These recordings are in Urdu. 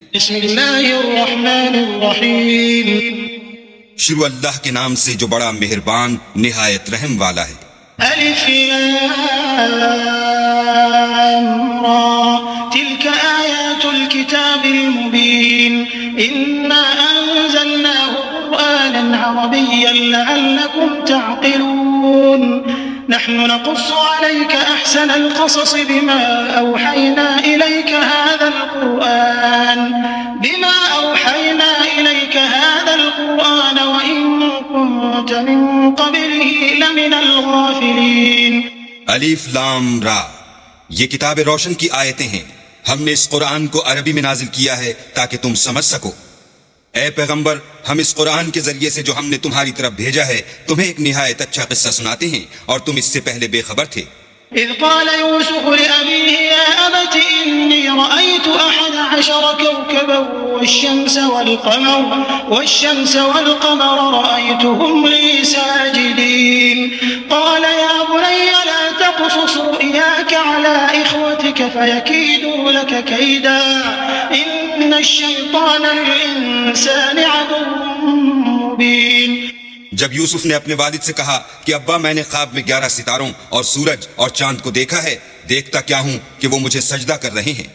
بسم اللہ الرحمن الرحیم شروع اللہ کے نام سے جو بڑا مہربان نہایت رحم والا ہے۔ الف لام را تلك آیات الكتاب المبین انا انزلناه قرآنا عربیا لعلكم تعقلون نحن نقص عليك أحسن القصص بما أوحينا إليك هذا القرآن وإن كنت من قبله لمن الغافلين الف لام را، یہ کتاب روشن کی آیتیں ہیں۔ ہم نے اس قرآن کو عربی میں نازل کیا ہے تاکہ تم سمجھ سکو۔ اے پیغمبر، ہم اس قرآن کے ذریعے سے جو ہم نے تمہاری طرف بھیجا ہے تمہیں ایک نہایت اچھا قصہ سناتے ہیں، اور تم اس سے پہلے بے خبر تھے۔ إذ قال يوسف لأبيه يا أبت إني رأيت 11 كوكبا والشمس والقمر رأيتهم لي ساجدين قال يا بني لا تقصص رؤياك على إخوتك فيكيدوا لك كيدا إن الشيطان للإنسان عدو مبين۔ جب یوسف نے اپنے والد سے کہا کہ ابا میں نے خواب میں 11 ستاروں اور سورج اور چاند کو دیکھا ہے، دیکھتا کیا ہوں کہ وہ مجھے سجدہ کر رہے ہیں۔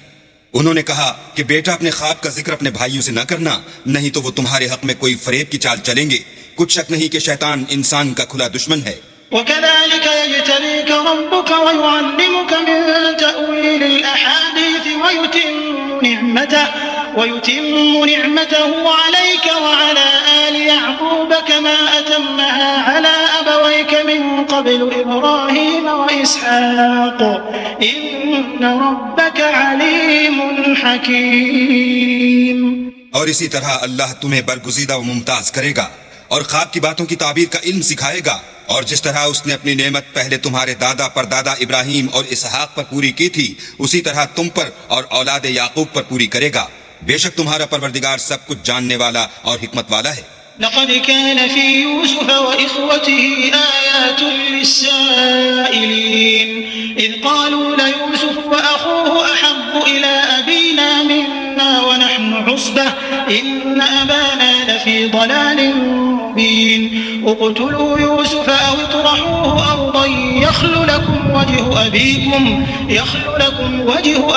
انہوں نے کہا کہ بیٹا اپنے خواب کا ذکر اپنے بھائیوں سے نہ کرنا، نہیں تو وہ تمہارے حق میں کوئی فریب کی چال چلیں گے۔ کچھ شک نہیں کہ شیطان انسان کا کھلا دشمن ہے۔ وكذلك يجتبيك ربك ويعلمك من تأويل الأحاديث ويتم نعمته عليك وعلى آل يعقوب كما أتمها على أبويك من قبل إبراهيم وإسحاق إن ربك عليم حكيم۔ اور اسی طرح اللہ تمہیں برگزیدہ و ممتاز کرے گا اور خواب کی باتوں کی تعبیر کا علم سکھائے گا، اور جس طرح اس نے اپنی نعمت پہلے تمہارے دادا پر دادا ابراہیم اور اسحاق پر پوری کی تھی، اسی طرح تم پر اور اولاد یعقوب پر پوری کرے گا۔ بے شک تمہارا پروردگار سب کچھ جاننے والا اور حکمت والا ہے۔ لقد كان في يوسف وإخوته آيات للسائلين إذ قالوا ليوسف وأخوه أحب إلى أبينا منا ونحن عصبة إن أبانا لفي ضلال مبين اقتلوا يوسف أو اطرحوه أرضا يخل لكم وجه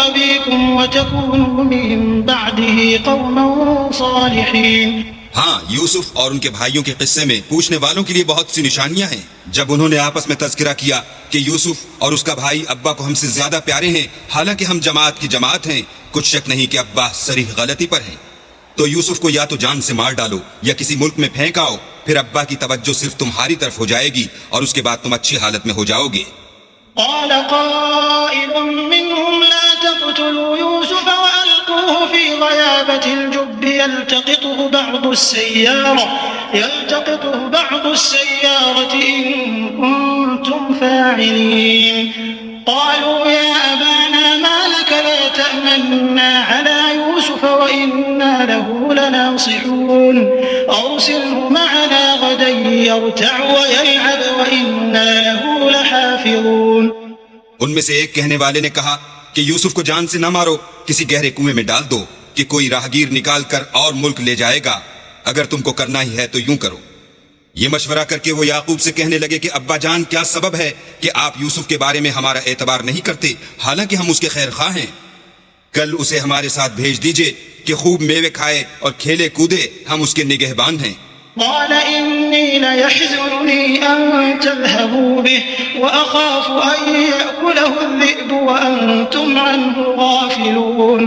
أبيكم وتكونوا من بعده قوما صالحين۔ ہاں، یوسف اور ان کے بھائیوں کے قصے میں پوچھنے والوں کے لیے بہت سی نشانیاں ہیں۔ جب انہوں نے آپس میں تذکرہ کیا کہ یوسف اور اس کا بھائی ابا کو ہم سے زیادہ پیارے ہیں، حالانکہ ہم جماعت کی جماعت ہیں، کچھ شک نہیں کہ ابا صریح غلطی پر ہیں، تو یوسف کو یا تو جان سے مار ڈالو یا کسی ملک میں پھینک آؤ، پھر ابا کی توجہ صرف تمہاری طرف ہو جائے گی اور اس کے بعد تم اچھی حالت میں ہو جاؤ گے۔ قال قائل منهم لا تقتلوا يوسف وألقوه في غيابة الجب يلتقطه بعض السيارة إن كنتم فاعلين قالوا يا أبانا ما لك لا تأمنا على يوسف وإنا له لناصحون أرسله معنا غدا يرتع ويلعب وإنا له لحافظون۔ ان میں سے ایک کہنے والے نے کہا کہ یوسف کو جان سے نہ مارو، کسی گہرے کنویں میں ڈال دو کہ کوئی راہگیر نکال کر اور ملک لے جائے گا، اگر تم کو کرنا ہی ہے تو یوں کرو۔ یہ مشورہ کر کے وہ یعقوب سے کہنے لگے کہ ابا جان کیا سبب ہے کہ آپ یوسف کے بارے میں ہمارا اعتبار نہیں کرتے، حالانکہ ہم اس کے خیر خواہ ہیں؟ کل اسے ہمارے ساتھ بھیج دیجئے کہ خوب میوے کھائے اور کھیلے کودے، ہم اس کے نگہبان ہیں۔ قال إني ليحزنني أن تذهبوا به وأخاف أن يأكله الذئب وأنتم عنه غافلون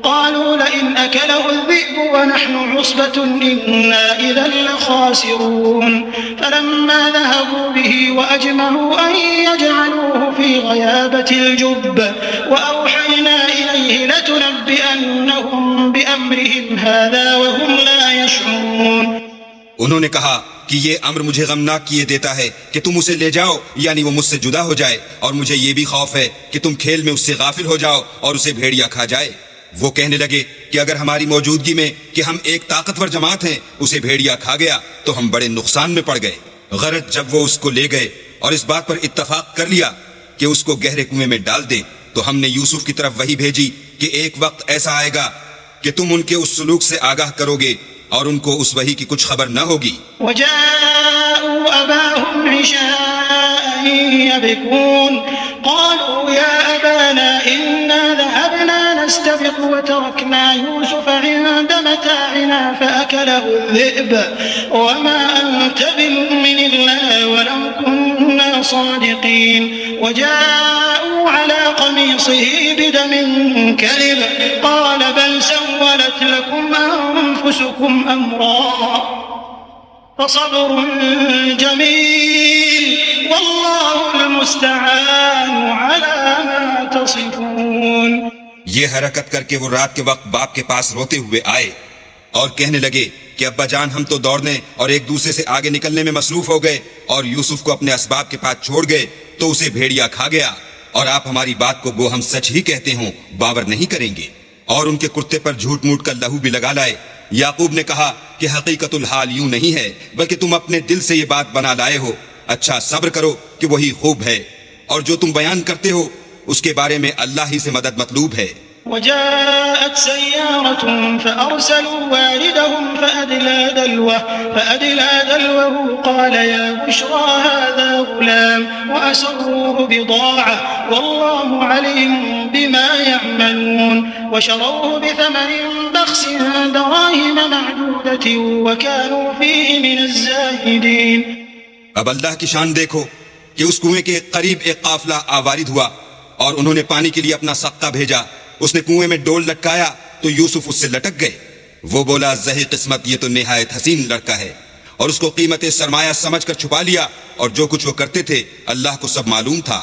قالوا لئن أكله الذئب ونحن عصبة إنا إذا لخاسرون فلما ذهبوا به وأجمعوا أن يجعلوه في غيابة الجب وأوحينا إليه لتنبئنهم بأمرهم هذا وهم لا يشعرون۔ انہوں نے کہا کہ یہ امر مجھے غمناک کیے دیتا ہے کہ تم اسے لے جاؤ، یعنی وہ مجھ سے جدا ہو جائے، اور مجھے یہ بھی خوف ہے کہ تم کھیل میں اس سے غافل ہو جاؤ اور اسے بھیڑیا کھا جائے۔ وہ کہنے لگے کہ اگر ہماری موجودگی میں کہ ہم ایک طاقتور جماعت ہیں اسے بھیڑیا کھا گیا تو ہم بڑے نقصان میں پڑ گئے۔ غرض جب وہ اس کو لے گئے اور اس بات پر اتفاق کر لیا کہ اس کو گہرے کنویں میں ڈال دیں، تو ہم نے یوسف کی طرف وحی بھیجی کہ ایک وقت ایسا آئے گا کہ تم ان کے اس سلوک سے آگاہ کرو گے اور ان کو اس وحی کی کچھ خبر نہ ہوگی. وجاءوا أباهم عشاء يبكون قالوا يا أبانا إنا ذهبنا نستبق وتركنا يوسف عند متاعنا فأكله الذئب وما أنت بمؤمن لنا ولو كنا صادقين. وجاءوا على قميصه بدم كذب قال بل سولت لكم أنفسكم أمرا فصبر جميل والله المستعان على ما تصفون. یہ حرکت کر کے وہ رات کے وقت باپ کے پاس روتے ہوئے آئے اور کہنے لگے کہ ابا جان ہم تو دوڑنے اور ایک دوسرے سے آگے نکلنے میں مصروف ہو گئے اور یوسف کو اپنے اسباب کے پاس چھوڑ گئے تو اسے بھیڑیا کھا گیا اور آپ ہماری بات کو وہ ہم سچ ہی کہتے ہوں باور نہیں کریں گے. اور ان کے کرتے پر جھوٹ موٹ کر لہو بھی لگا لائے. یعقوب نے کہا کہ حقیقت الحال یوں نہیں ہے بلکہ تم اپنے دل سے یہ بات بنا لائے ہو. اچھا صبر کرو کہ وہی خوب ہے اور جو تم بیان کرتے ہو اس کے بارے میں اللہ ہی سے مدد مطلوب ہے. وجاءت سيارة فأرسلوا واردهم فأدلى دلوه قال يا بشرى هذا غلام وأسروه بضاعة والله عليم بما يعملون وشروه بثمن بخس دراهم معدودة وكانوا فيه من الزاهدين. اب اللہ کی شان دیکھو کہ اس کنویں کے قریب ایک قافلہ آوارد ہوا اور انہوں نے پانی کے لیے اپنا سقہ بھیجا. اس نے کنویں میں ڈول لٹکایا تو یوسف اس سے لٹک گئے. وہ بولا زہی قسمت یہ تو نہایت حسین لڑکا ہے اور اس کو قیمت سرمایہ سمجھ کر چھپا لیا اور جو کچھ وہ کرتے تھے اللہ کو سب معلوم تھا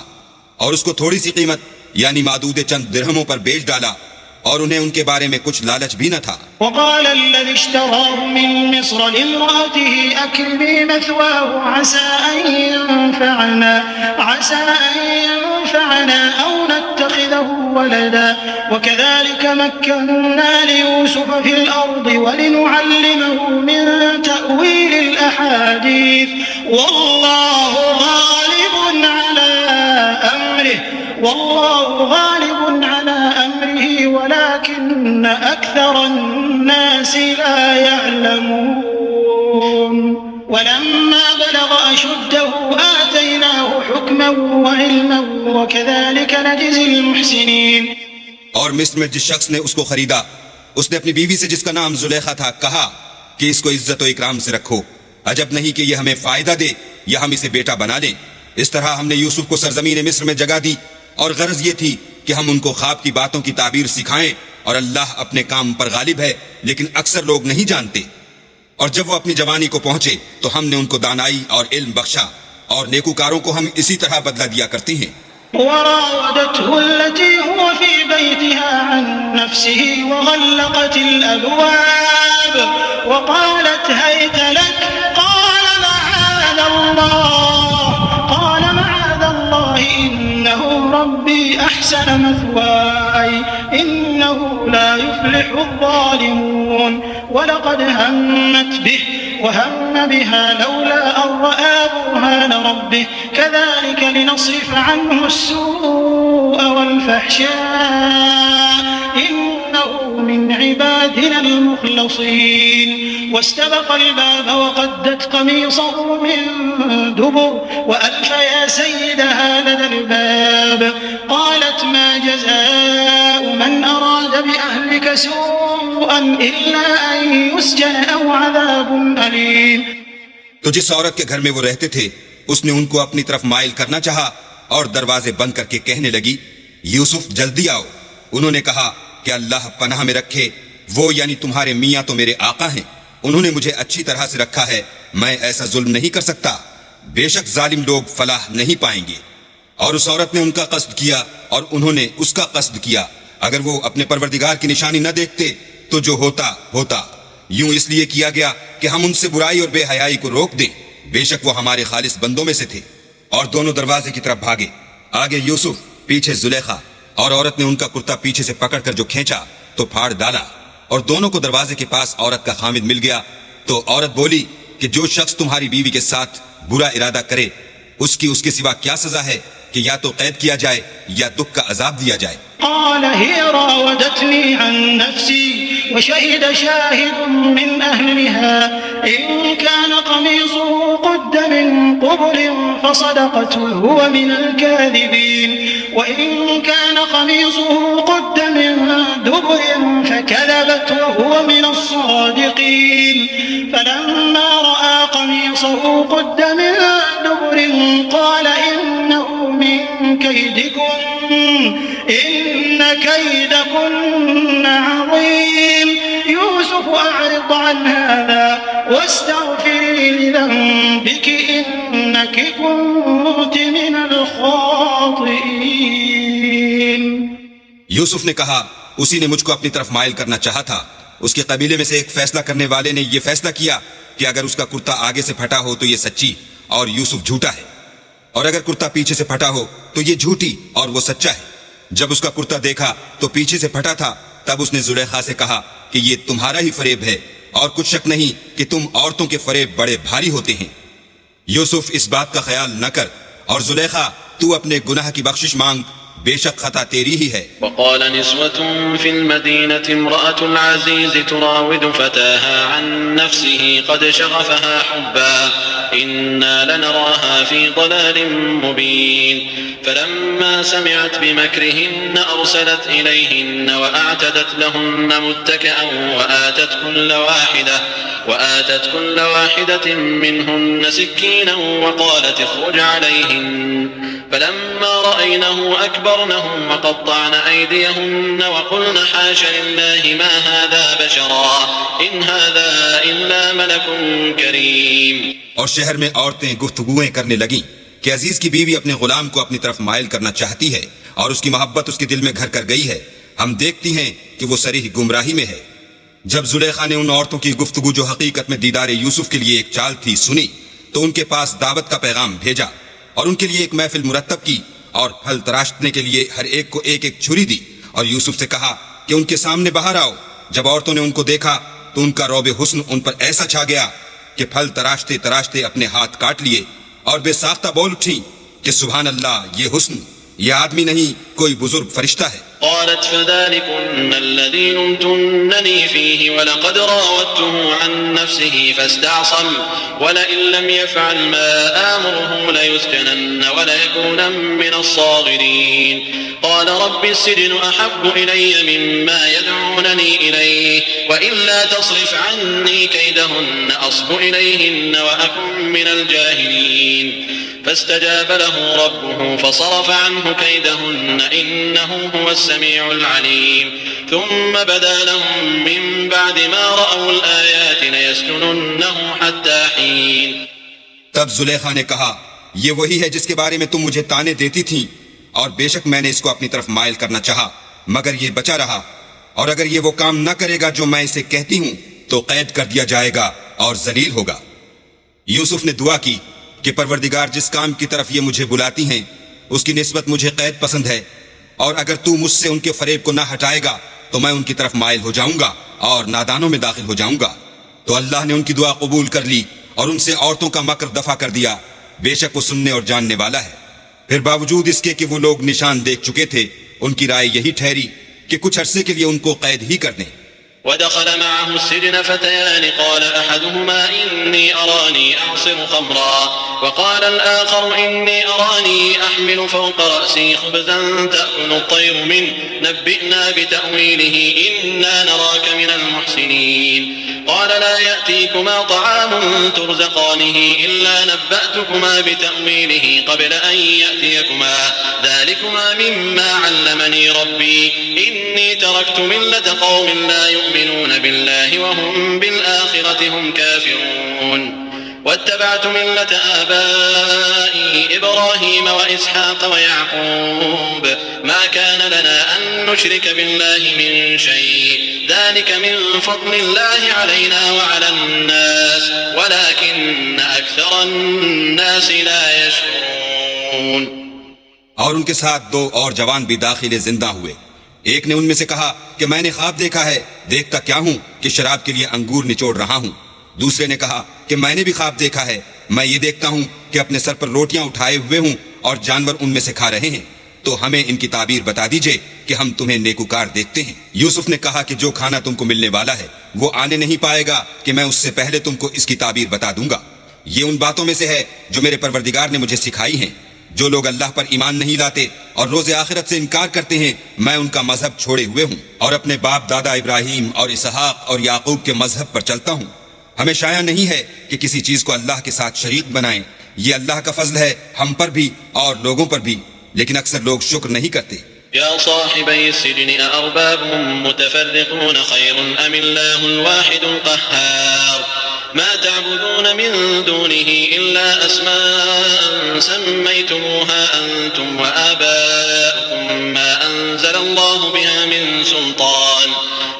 اور اس کو تھوڑی سی قیمت یعنی معدود چند درہموں پر بیچ ڈالا اور انہیں ان کے بارے میں کچھ لالچ بھی نہ تھا. وقال الذي اشتراه من مصر لامرأته أكرمي مثواه عسى أن ينفعنا أو نتخذه ولدا وكذلك مكنا ليوسف في الأرض ولنعلمه من تأويل الأحاديث والله غالب على أمره ولكن أكثر الناس لا يعلمون. ولما بلغ أشده آتيناه حكما وعلما وكذلك نجزي المحسنين. اور مصر میں جس شخص نے اس کو خریدا اس نے اپنی بیوی سے جس کا نام زلیخا تھا کہا کہ اس کو عزت و اکرام سے رکھو. عجب نہیں کہ یہ ہمیں فائدہ دے یا ہم اسے بیٹا بنا لیں. اس طرح ہم نے یوسف کو سرزمین مصر میں جگہ دی اور غرض یہ تھی کہ ہم ان کو خواب کی باتوں کی تعبیر سکھائیں اور اللہ اپنے کام پر غالب ہے لیکن اکثر لوگ نہیں جانتے. اور جب وہ اپنی جوانی کو پہنچے تو ہم نے ان کو دانائی اور علم بخشا اور نیکوکاروں کو ہم اسی طرح بدلہ دیا کرتے ہیں. وراودته التي هو في بيتها عن نفسه وغلقت الأبواب وقالت هيت لك قال معاذ الله إنه ربي أحسن مثواي إنه لا يفلح الظالمون. ولقد همت به وهم بها لولا أن رأى برهان ربه كذلك لنصرف عنه السوء والفحشاء إنه من عبادنا المخلصين. واستبق الباب وقدت قميصه من دبر وألف يا سيدها لدى الباب قالت ما جزاء من أراد بأهلك سوءا إلا أن يسجن أو عذاب أليم. تو جس عورت کے گھر میں وہ رہتے تھے اس نے ان کو اپنی طرف مائل کرنا چاہا اور دروازے بند کر کے کہنے لگی یوسف جلدی آؤ. انہوں نے کہا کہ اللہ پناہ میں رکھے وہ یعنی تمہارے میاں تو میرے آقا ہیں انہوں نے مجھے اچھی طرح سے رکھا ہے میں ایسا ظلم نہیں کر سکتا. بے شک ظالم لوگ فلاح نہیں پائیں گے. اور اس عورت نے ان کا قصد کیا اور انہوں نے اس کا قصد کیا. اگر وہ اپنے پروردگار کی نشانی نہ دیکھتے تو جو ہوتا ہوتا. یوں اس لیے کیا گیا کہ ہم ان سے برائی اور بے حیائی کو روک دیں. بے شک وہ ہمارے خالص بندوں میں سے تھے. اور دونوں دروازے کی طرف بھاگے. آگے یوسف پیچھے زلیخا اور عورت نے ان کا کرتا پیچھے سے پکڑ کر جو کھینچا تو پھاڑ ڈالا اور دونوں کو دروازے کے پاس عورت کا خامد مل گیا. تو عورت بولی کہ جو شخص تمہاری بیوی کے ساتھ برا ارادہ کرے اس کے سوا کیا سزا ہے کہ یا تو قید کیا جائے یا دکھ کا عذاب دیا جائے. قال هي راودتني عن نفسي وشهد شاهد من أهلها إن كان قميصه قد من قبل فصدقت وهو من الكاذبين وإن كان قميصه قد من دبر فكذبت وهو من الصادقين فلما رأى قميصه قد من دبر قال إنه من كيدكن إن كيدكن عظيم يوسف أعرض عن هذا واستغفري لذنبك إنك كنت من الخاطئين. یوسف نے کہا اسی نے مجھ کو اپنی طرف مائل کرنا چاہا تھا. اس کے قبیلے میں سے ایک فیصلہ کرنے والے نے یہ فیصلہ کیا کہ اگر اس کا کرتا آگے سے پھٹا ہو تو یہ سچی اور یوسف جھوٹا ہے، اور اگر کرتا پیچھے سے پھٹا ہو تو یہ جھوٹی اور وہ سچا ہے. جب اس کا کرتا دیکھا تو پیچھے سے پھٹا تھا، تب اس نے زلیخا سے کہا کہ یہ تمہارا ہی فریب ہے، اور کچھ شک نہیں کہ تم عورتوں کے فریب بڑے بھاری ہوتے ہیں. یوسف اس بات کا خیال نہ کر، اور زلیخا تو اپنے گناہ کی بخشش مانگ، بے شک خطا تیری ہی ہے. وقال نسوة في المدينة امرأة العزيز تراود فتاها عن نفسه قد شغفها حبا إنا لنراها في ضلال مبين فلما سمعت بمكرهن أرسلت إليهن وأعتدت لهن متكئا وآتت كل واحدة منهن سكينا وقالت اخرج عليهن فلما رأينه أكبرنه وقطعن أيديهن وقلن حاش لله ما هذا بشرا إن هذا إلا ملك كريم. اور شہر میں عورتیں گفتگویں کرنے لگیں کہ عزیز کی بیوی اپنے غلام کو اپنی طرف مائل کرنا چاہتی ہے اور اس کی محبت اس کے دل میں گھر کر گئی ہے. ہم دیکھتی ہیں کہ وہ صریح گمراہی میں ہے. جب زلیخا نے ان عورتوں کی گفتگو جو حقیقت میں دیدار یوسف کے لیے ایک چال تھی سنی تو ان کے پاس دعوت کا پیغام بھیجا اور ان کے لیے ایک محفل مرتب کی اور پھل تراشنے کے لیے ہر ایک کو ایک ایک چھری دی اور یوسف سے کہا کہ ان کے سامنے باہر آؤ. جب عورتوں نے ان کو دیکھا تو ان کا رعب حسن ان پر ایسا چھا گیا کہ پھل تراشتے تراشتے اپنے ہاتھ کاٹ لیے اور بے ساختہ بول اٹھی کہ سبحان اللہ، یہ حسن، یہ آدمی نہیں کوئی بزرگ فرشتہ ہے. قالت فذلكن الذي لمتنني فيه ولقد راودته عن نفسه فاستعصم ولئن لم يفعل ما آمره ليسجنن وليكون من الصاغرين. قال رب السجن أحب إلي مما يدعونني إليه وإلا تصرف عني كيدهن أصب إليهن وأكن من الجاهلين. فاستجاب له ربه فصرف عنه كيدهن إنه هو السميع العليم. ثم بدا لهم من بعد ما رأوا الآيات ليسجننه حتى حين. تب زلیخا نے کہا یہ وہی ہے جس کے بارے میں تم مجھے تانے دیتی تھی، اور بے شک میں نے اس کو اپنی طرف مائل کرنا چاہا مگر یہ بچا رہا، اور اگر یہ وہ کام نہ کرے گا جو میں اسے کہتی ہوں تو قید کر دیا جائے گا اور ذلیل ہوگا. یوسف نے دعا کی کہ پروردگار جس کام کی طرف یہ مجھے بلاتی ہیں اس کی نسبت مجھے قید پسند ہے، اور اگر تو مجھ سے ان کے فریب کو نہ ہٹائے گا تو میں ان کی طرف مائل ہو جاؤں گا اور نادانوں میں داخل ہو جاؤں گا. تو اللہ نے ان کی دعا قبول کر لی اور ان سے عورتوں کا مکر دفع کر دیا. بے شک وہ سننے اور جاننے والا ہے. پھر باوجود اس کے کہ وہ لوگ نشان دیکھ چکے تھے، ان کی رائے یہی ٹھہری کہ کچھ عرصے کے لیے ان کو قید ہی کر دیں. ودخل معه السجن فتيان قال أحدهما إني أراني أعصر خمرا وقال الآخر إني أراني أحمل فوق رأسي خبزا تأكل الطير منه نبئنا بتأويله إنا نراك من المحسنين. قال لا يأتيكما طعام ترزقانه إلا نبأتكما بتأويله قبل أن يأتيكما ذلكما مما علمني ربي إني تركت ملة قوم لا يؤمنون بالله وهم بالآخرة هم كافرون واتبعت ملة آبائي إبراهيم وإسحاق ويعقوب ما كان لنا أن نشرك بالله من شيء ذلك من فضل الله علينا وعلى الناس ولكن أكثر الناس لا يشكرون. اور ان کے ساتھ دو اور جوان بھی داخل زندہ ہوئے. ایک نے ان میں سے کہا کہ میں نے خواب دیکھا ہے، دیکھتا کیا ہوں کہ شراب کے لیے انگور نچوڑ رہا ہوں. دوسرے نے کہا کہ میں نے بھی خواب دیکھا ہے، میں یہ دیکھتا ہوں کہ اپنے سر پر روٹیاں اٹھائے ہوئے ہوں اور جانور ان میں سے کھا رہے ہیں. تو ہمیں ان کی تعبیر بتا دیجئے کہ ہم تمہیں نیکوکار دیکھتے ہیں۔ یوسف نے کہا کہ جو کھانا تم کو ملنے والا ہے وہ آنے نہیں پائے گا کہ میں اس سے پہلے تم کو اس کی تعبیر بتا دوں گا۔ یہ ان باتوں میں سے ہے جو میرے پروردگار نے مجھے سکھائی ہیں۔ جو لوگ اللہ پر ایمان نہیں لاتے اور روز آخرت سے انکار کرتے ہیں، میں ان کا مذہب چھوڑے ہوئے ہوں اور اپنے باپ دادا ابراہیم اور اسحاق اور یعقوب کے مذہب پر چلتا ہوں۔ ہمیں شایع نہیں ہے کہ کسی چیز کو اللہ کے ساتھ شریک بنائیں۔ یہ اللہ کا فضل ہے ہم پر بھی اور لوگوں پر بھی، لیکن اکثر لوگ شکر نہیں کرتے۔ يا صاحبي السجن أأرباب متفرقون خير أم الله الواحد القهار ما تعبدون من دونه إلا أسماء سميتموها أنتم وآباؤكم ما أنزل الله بها من سلطان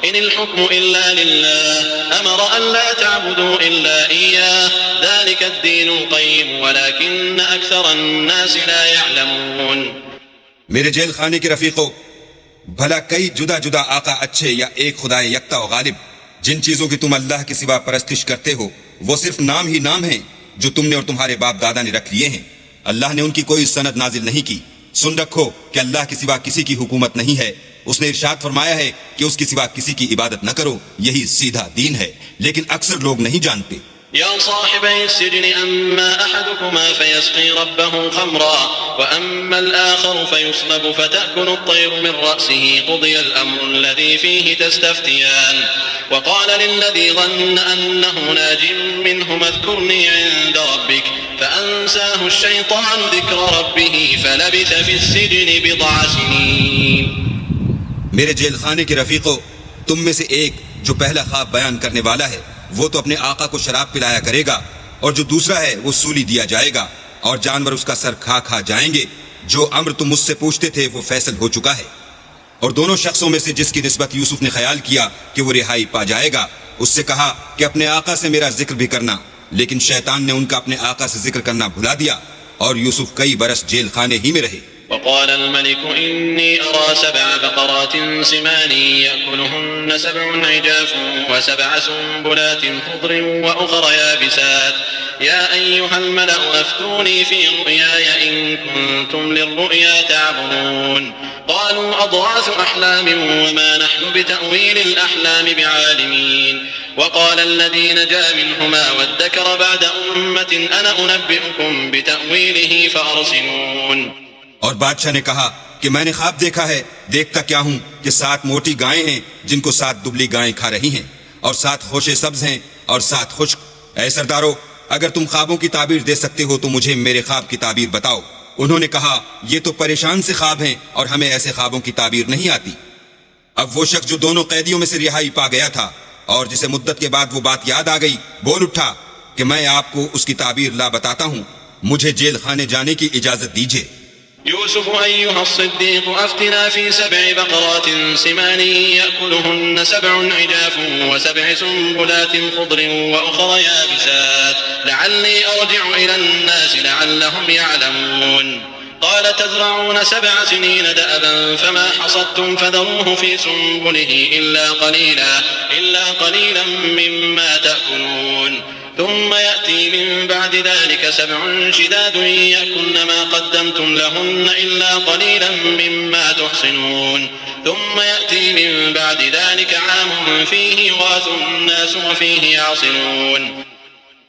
إن الحكم إلا لله أمر أن لا تعبدوا إلا إياه ذلك الدين القيم ولكن أكثر الناس لا يعلمون۔ میرے جیل خانے کے رفیقوں، بھلا کئی جدا جدا آقا اچھے یا ایک خدا یکتا و غالب، جن چیزوں کی تم اللہ کے سوا پرستش کرتے ہو وہ صرف نام ہی نام ہیں جو تم نے اور تمہارے باپ دادا نے رکھ لیے ہیں۔ اللہ نے ان کی کوئی سند نازل نہیں کی۔ سن رکھو کہ اللہ کے سوا کسی کی حکومت نہیں ہے۔ اس نے ارشاد فرمایا ہے کہ اس کے سوا کسی کی عبادت نہ کرو، یہی سیدھا دین ہے، لیکن اکثر لوگ نہیں جانتے۔ يا صاحبي السجن أما أحدكما فيسقي ربه خمرا وأما الآخر فيصلب فتأكل الطير من رأسه قضي الأمر الذي فيه تستفتيان وقال للذي ظن أنه ناج منهما اذكرني عند ربك فأنساه الشيطان ذكر ربه فلبث في السجن بضع سنين۔ میرے جیل خانے کے رفیقوں، تم میں سے ایک جو پہلا خواب بیان کرنے والا ہے وہ تو اپنے آقا کو شراب پلایا کرے گا، اور جو دوسرا ہے وہ سولی دیا جائے گا، اور جانور اس کا سر کھا کھا جائیں گے۔ جو امر تم مجھ سے پوچھتے تھے وہ فیصل ہو چکا ہے۔ اور دونوں شخصوں میں سے جس کی نسبت یوسف نے خیال کیا کہ وہ رہائی پا جائے گا، اس سے کہا کہ اپنے آقا سے میرا ذکر بھی کرنا، لیکن شیطان نے ان کا اپنے آقا سے ذکر کرنا بھلا دیا، اور یوسف کئی برس جیل خانے ہی میں رہے۔ وقال الملك إني أرى 7 بقرات سمان يأكلهن 7 عجاف و7 سنبلات خضر وأخر يابسات يا أيها الملأ أفتوني في رؤياي إن كنتم للرؤيا تعبرون قالوا أضغاث أحلام وما نحن بتأويل الأحلام بعالمين وقال الذي نجا منهما وادكر بعد أمة أنا أنبئكم بتأويله فأرسلون۔ اور بادشاہ نے کہا کہ میں نے خواب دیکھا ہے، دیکھتا کیا ہوں کہ 7 موٹی گائیں ہیں جن کو 7 دبلی گائیں کھا رہی ہیں، اور 7 خوشے سبز ہیں اور 7 خشک۔ اے سردارو، اگر تم خوابوں کی تعبیر دے سکتے ہو تو مجھے میرے خواب کی تعبیر بتاؤ۔ انہوں نے کہا یہ تو پریشان سے خواب ہیں اور ہمیں ایسے خوابوں کی تعبیر نہیں آتی۔ اب وہ شخص جو دونوں قیدیوں میں سے رہائی پا گیا تھا اور جسے مدت کے بعد وہ بات یاد آ گئی، بول اٹھا کہ میں آپ کو اس کی تعبیر لا بتاتا ہوں، مجھے جیل خانے جانے کی اجازت دیجیے۔ يوسف أيها الصديق أفتنا في 7 بقرات سمان يأكلهن 7 عجاف و7 سنبلات خضر وأخر يابسات لعلي أرجع إلى الناس لعلهم يعلمون قال تزرعون 7 سنين دأبا فما حصدتم فذروه في سنبله إلا قليلا مما تأكلون ثم يأتي من بعد ذلك 7 شداد يأكلن ما قدمتم لهن إلا قليلا مما تحصنون ثم يأتي من بعد ذلك عام فيه يغاث الناس وفيه يعصرون۔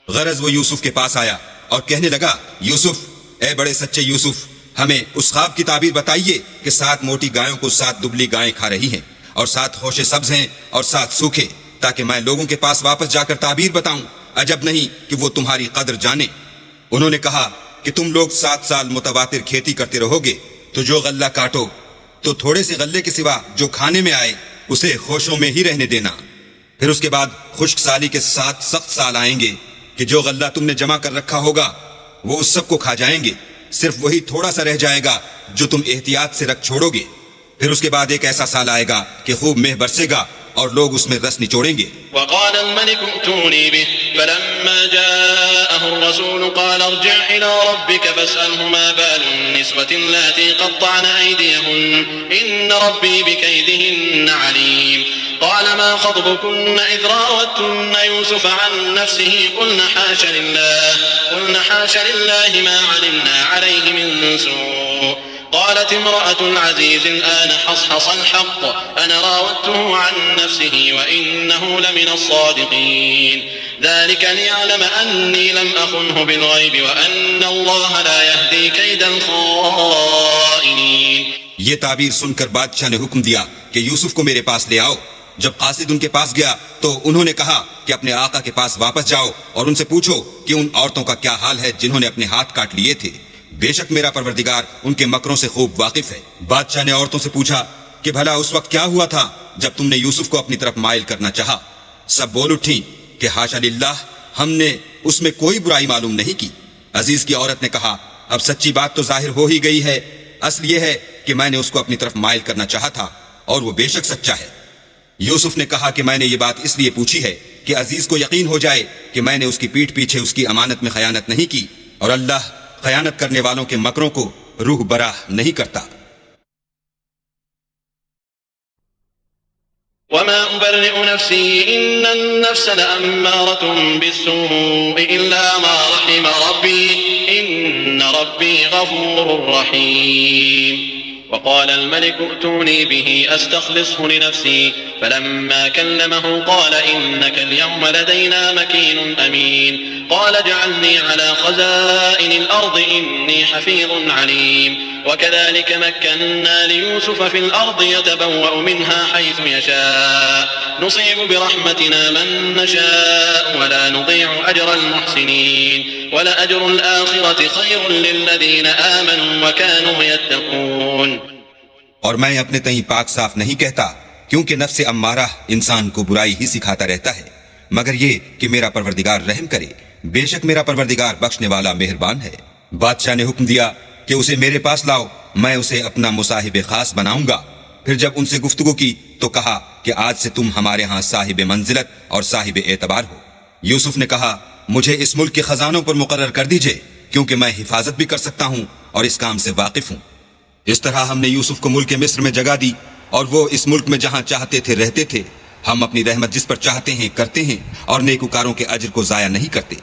غرض وہ یوسف کے پاس آیا اور کہنے لگا، یوسف، اے بڑے سچے یوسف، ہمیں اس خواب کی تعبیر بتائیے کہ 7 موٹی گایوں کو 7 دبلی گائیں کھا رہی ہیں، اور 7 خوشے سبز ہیں اور 7 سوکھے، تاکہ میں لوگوں کے پاس واپس جا کر تعبیر بتاؤں، عجب نہیں کہ وہ تمہاری قدر جانے۔ انہوں نے کہا کہ تم لوگ 7 سال متواتر کھیتی کرتے رہو گے، تو جو غلہ کاٹو تو تھوڑے سے غلے کے سوا جو کھانے میں آئے اسے خوشوں میں ہی رہنے دینا۔ پھر اس کے بعد خشک سالی کے 7 سخت سال آئیں گے کہ جو غلہ تم نے جمع کر رکھا ہوگا وہ اس سب کو کھا جائیں گے، صرف وہی تھوڑا سا رہ جائے گا جو تم احتیاط سے رکھ چھوڑو گے۔ پھر اس کے بعد ایک ایسا سال آئے گا کہ خوب مہ برسے گا اور لوگ اس میں رس نچوڑیں گے۔ وقال الملك ائتوني به فلما جاءه الرسول قال ارجع إلى ربك فاسأله ما بال النسوة اللاتي قطعن أيديهن إن ربي بكيدهن عليم قال ما خطبكن إذ راوتن يوسف عن نفسه قلن حاش لله ما علمنا عليه من سوء قالت امرأة العزيز الآن حصحص الحق أنا راودته عن نفسه وإنه لمن الصادقين ذلك ليعلم أني لم أخنه بالغيب وأن الله لا يهدي كيد الخائنين. یہ تعبیر سن کر بادشاہ نے حکم دیا کہ یوسف کو میرے پاس لے آؤ. جب قاصد ان کے پاس گیا تو انہوں نے کہا کہ اپنے آقا کے پاس واپس جاؤ اور ان سے پوچھو کہ ان عورتوں کا کیا حال ہے جنہوں نے اپنے ہاتھ کاٹ لیے تھے. بے شک میرا پروردگار ان کے مکروں سے خوب واقف ہے. بادشاہ نے عورتوں سے پوچھا کہ بھلا اس وقت کیا ہوا تھا جب تم نے یوسف کو اپنی طرف مائل کرنا چاہا؟ سب بول اٹھیں کہ حاشا للہ، ہم نے اس میں کوئی برائی معلوم نہیں کی. عزیز کی عورت نے کہا اب سچی بات تو ظاہر ہو ہی گئی ہے. اصل یہ ہے کہ میں نے اس کو اپنی طرف مائل کرنا چاہا تھا اور وہ بے شک سچا ہے. یوسف نے کہا کہ میں نے یہ بات اس لیے پوچھی ہے کہ عزیز کو یقین ہو جائے کہ میں نے اس کی پیٹھ پیچھے اس کی امانت میں خیانت نہیں کی، اور اللہ خیانت کرنے والوں کے مکروں کو روح براہ نہیں کرتا. وما أبرئ نفسي إن النفس لأمارة بالسوء إلا ما رحم ربي إن ربي غفور رحيم. وقال الملك ائتوني به أستخلصه لنفسي فلما كلمه قال إنك اليوم لدينا مكين أمين. قال اجعلني على خزائن الأرض إني حفيظ عليم. وكذلك مكنا ليوسف في الأرض يتبوأ منها حيث يشاء نصيب برحمتنا من نشاء ولا نضيع أجر المحسنين ولأجر الآخرة خير للذين آمنوا وكانوا يتقون. اور میں اپنے تئیں پاک صاف نہیں کہتا، کیونکہ نفس امارہ انسان کو برائی ہی سکھاتا رہتا ہے، مگر یہ کہ میرا پروردگار رحم کرے. بے شک میرا پروردگار بخشنے والا مہربان ہے. بادشاہ نے حکم دیا کہ اسے میرے پاس لاؤ، میں اسے اپنا مصاحب خاص بناؤں گا. پھر جب ان سے گفتگو کی تو کہا کہ آج سے تم ہمارے ہاں صاحب منزلت اور صاحب اعتبار ہو. یوسف نے کہا مجھے اس ملک کے خزانوں پر مقرر کر دیجئے، کیونکہ میں حفاظت بھی کر سکتا ہوں اور اس کام سے واقف ہوں. اس طرح ہم نے یوسف کو ملک مصر میں جگہ دی، اور وہ اس ملک میں جہاں چاہتے تھے رہتے تھے. ہم اپنی رحمت جس پر چاہتے ہیں کرتے ہیں، اور نیکوکاروں کے اجر کو ضائع نہیں کرتے.